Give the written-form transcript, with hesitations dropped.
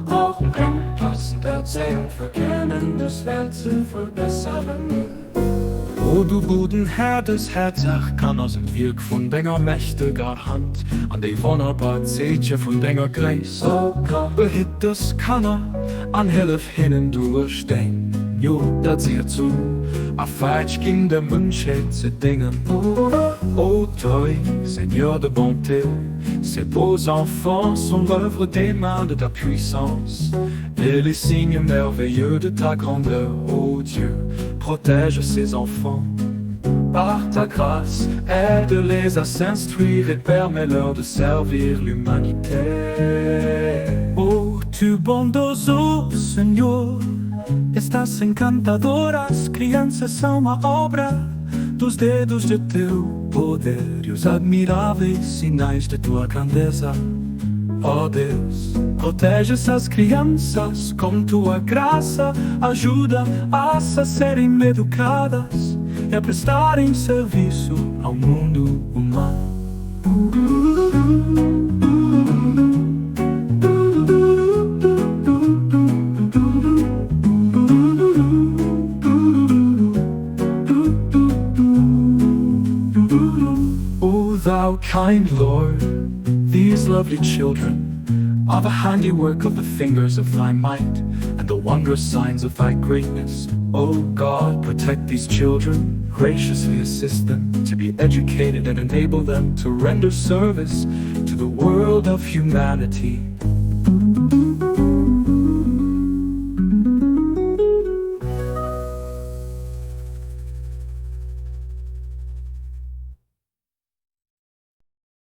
brauchen, passend Erzéiung verkennen, Welt zu verbesseren. O du gudden Herr des häerzeg kann aus dem Werk von Denger mächteger Hand an die wonnerbar Zeeche von Denger Gréisst. Behitt das kënnen an hëllef hinnen duerch Deng Gnod, datt erzunn fäeg ginn der Mënschheet ze déngen. Ô toi, Seigneur de bonté, ces beaux enfants sont l'œuvre des mains de ta puissance et les signes merveilleux de ta grandeur. Ô Dieu, protège ces enfants par ta grâce, aide-les à s'instruire et permets-leur de servir l'humanité. Oh, tu bondoso Señor, estas encantadoras crianças são a obra dos dedos de teu poder e os admiráveis sinais de tua grandeza. Ó Deus, protege essas crianças com tua graça, ajuda-as a serem educadas e a prestarem serviço ao mundo humano. O thou kind Lord, these lovely children are the handiwork of the fingers of thy might and the wondrous signs of thy greatness. O God, protect these children, graciously assist them to be educated and enable them to render service to the world of humanity.